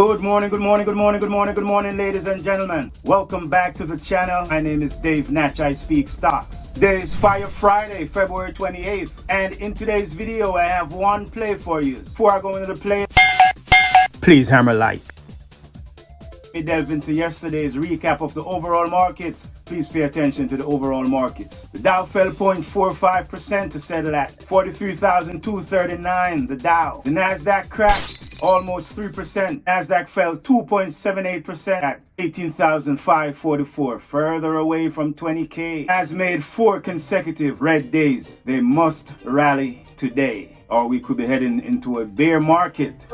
Good morning, ladies and gentlemen. Welcome back to the channel. My name is Dave Natch. I speak stocks. Today is Fire Friday, February 28th. And in today's video, I have one play for you. Before I go into the play, please hammer like. We delve into yesterday's recap of the overall markets. Please pay attention to the overall markets. The Dow fell 0.45% to settle at 43,239. The Dow. The Nasdaq crashed almost 3%. Nasdaq fell 2.78% at 18,544. Further away from 20K. Has made 4 consecutive red days. They must rally today, or we could be heading into a bear market.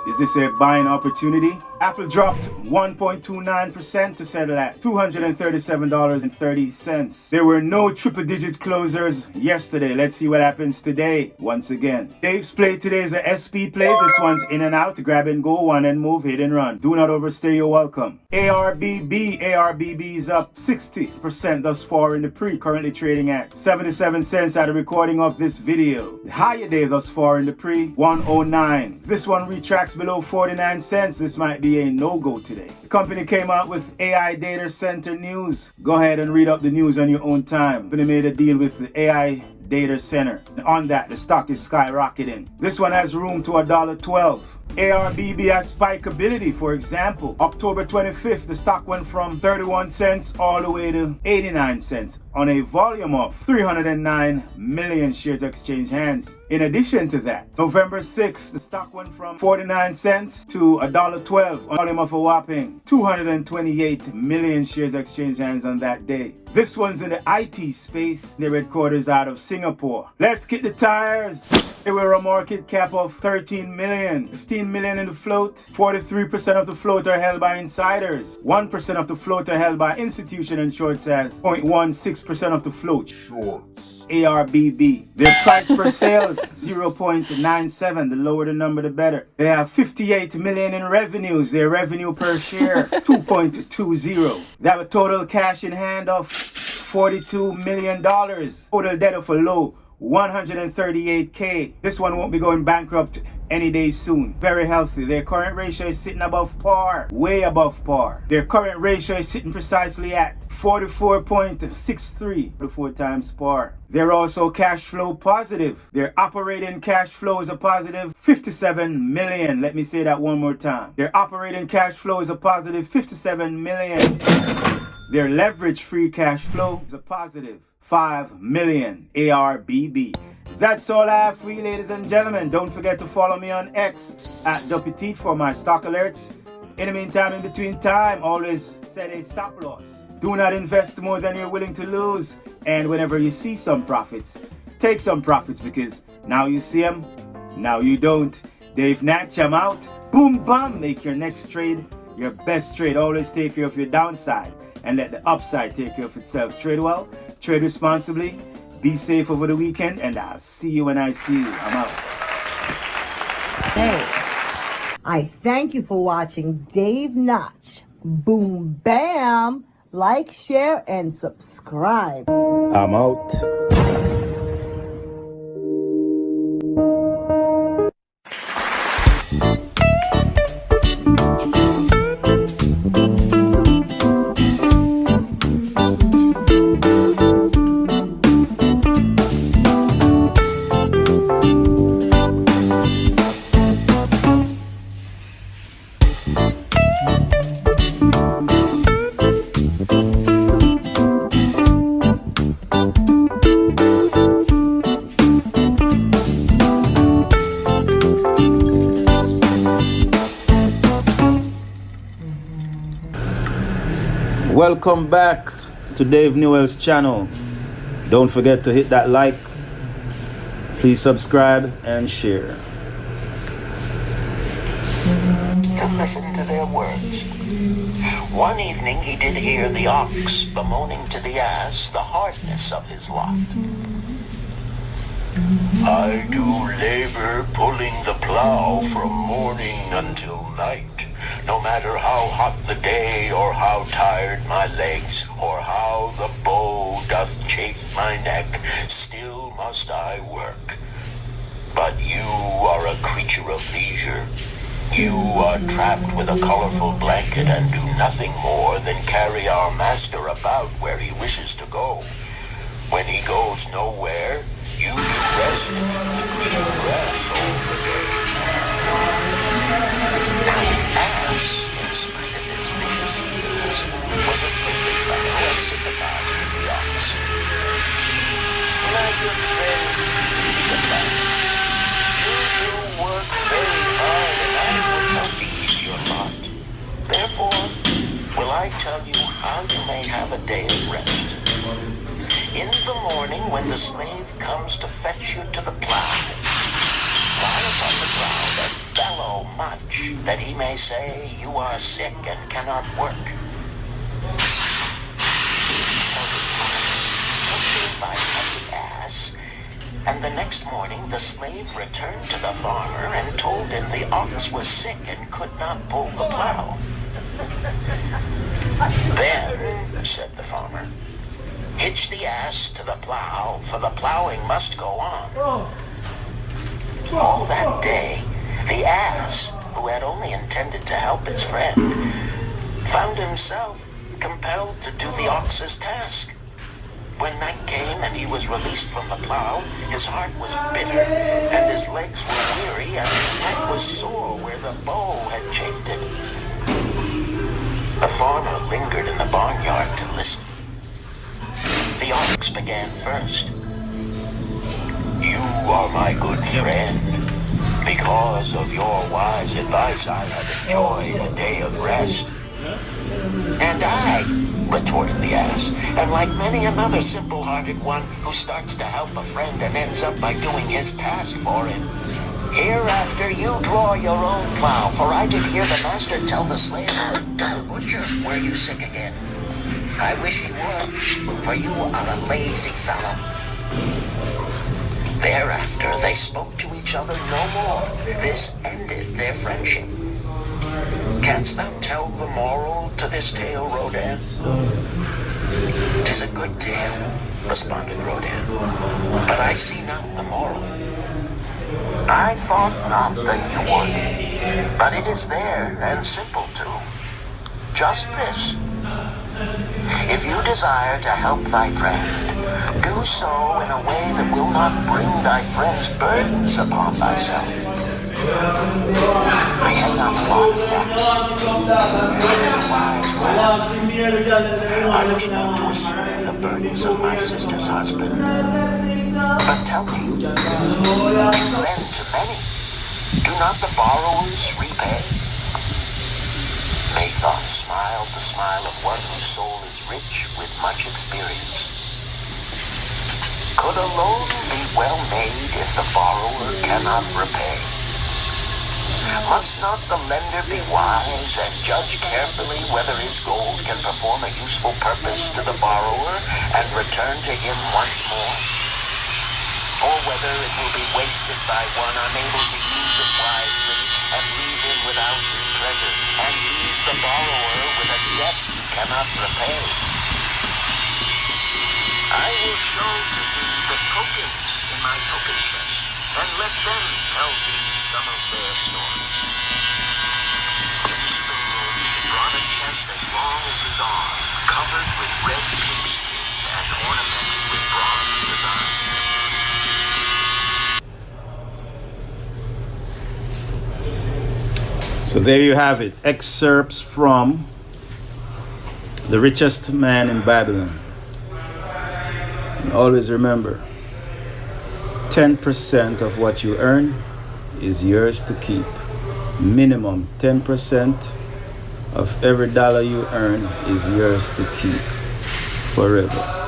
Is this a buying opportunity? Apple dropped 1.29% to settle at $237.30. There were no triple-digit closers yesterday. Let's see what happens today. Once again, Dave's play today is a SP play. This one's in and out. Grab and go, one and move, hit and run. Do not overstay your welcome. ARBB is up 60% thus far in the pre. Currently trading at 77 cents at the recording of this video. The higher day thus far in the pre, 109. This one retracts below 49 cents. This might be a no-go today. The company came out with AI data center news. Go ahead and read up the news on your own time. The company made a deal with the AI data center. On that, the stock is skyrocketing. This one has room to $1.12. ARBB has spikeability. For example, October 25th, the stock went from 31 cents all the way to 89 cents on a volume of 309 million shares exchanged hands. In addition to that, November 6th, the stock went from 49 cents to $1.12 on a volume of a whopping 228 million shares exchanged hands on that day. This one's in the IT space. Their headquarters out of Singapore. Let's kick the tires. They were a market cap of 13 million, 15 million in the float. 43% of the float are held by insiders. 1% of the float are held by institution, and shorts as 0.16% of the float. Shorts. ARBB. Their price per sales 0.97. The lower the number, the better. They have 58 million in revenues. Their revenue per share 2.20. They have a total cash in hand of $42 million. Total debt of a low 138K. This one won't be going bankrupt any day soon. Very healthy. Their current ratio is sitting above par, way above par. Their current ratio is sitting precisely at 44.63, 44 times par. They're also cash flow positive. Their operating cash flow is a positive 57 million. Let me say that one more time. Their operating cash flow is a positive 57 million. Their leverage free cash flow is a positive 5 million. ARBB. That's all I have for you, ladies and gentlemen. Don't forget to follow me on X at WT for my stock alerts. In the meantime, in between time, always set a stop loss. Do not invest more than you're willing to lose. And whenever you see some profits, take some profits, because now you see them, now you don't. Dave Natch, I'm out. Boom, bam. Make your next trade your best trade. Always take care of your downside and let the upside take care of itself. Trade well, trade responsibly, be safe over the weekend, and I'll see you when I see you. I'm out. Hey, I thank you for watching Dave Natch. Boom, bam. Like, share, and subscribe. I'm out. Welcome back to Dave Newell's channel. Don't forget to hit that like. Please subscribe and share. To listen to their words. One evening he did hear the ox bemoaning to the ass the hardness of his lot. I do labor pulling the plow from morning until night, no matter how hot the day, or how tired my legs, or how the bow doth chafe my neck, still must I work. But you are a creature of leisure. You are trapped with a colorful blanket and do nothing more than carry our master about where he wishes to go. When he goes nowhere, you do rest in the green grass all the day. Now the ass, in spite of his vicious heels, was a goodly fellow and sympathized with the ox. My good friend, he replied, you do work very hard and I would not ease your lot. Therefore, will I tell you how you may have a day of rest. In the morning, when the slave comes to fetch you to the plow, lie upon the ground and bellow much, that he may say you are sick and cannot work. So the ox took the advice of the ass, and the next morning the slave returned to the farmer and told him the ox was sick and could not pull the plow. Then, said the farmer, hitch the ass to the plow, for the plowing must go on. All that day, the ass, who had only intended to help his friend, found himself compelled to do the ox's task. When night came and he was released from the plow, his heart was bitter, and his legs were weary, and his neck was sore where the bow had chafed it. The farmer lingered in the barnyard to listen. The ox began first. You are my good friend. Because of your wise advice, I have enjoyed a day of rest. And I, retorted the ass, am like many another simple-hearted one who starts to help a friend and ends up by doing his task for him. Hereafter you draw your own plow, for I did hear the master tell the slave, butcher, were you sick again? I wish he were, for you are a lazy fellow. Thereafter they spoke to each other no more. This ended their friendship. Canst thou tell the moral to this tale, Rodan? 'Tis a good tale, responded Rodan, but I see not the moral. I thought not that you would, but it is there, and simple too. Just this. If you desire to help thy friend, do so in a way that will not bring thy friend's burdens upon thyself. I had not thought of that. It is a wise word. I wish not to assume the burdens of my sister's husband. But tell me, you lend to many. Do not the borrowers repay? Mathon smiled the smile of one whose soul is rich with much experience. Could a loan be well made if the borrower cannot repay? Must not the lender be wise and judge carefully whether his gold can perform a useful purpose to the borrower and return to him once more? Or whether it will be wasted by one unable to use it wisely and leave him without his treasure, and leave the borrower with a debt he cannot repay? I will show to thee the tokens in my token chest, and let them tell thee some of their stories. Into the room he brought a chest as long as his arm, covered with red pigskin and ornamented with bronze designs. So there you have it. Excerpts from The Richest Man in Babylon. And always remember, 10% of what you earn is yours to keep. Minimum 10% of every dollar you earn is yours to keep forever.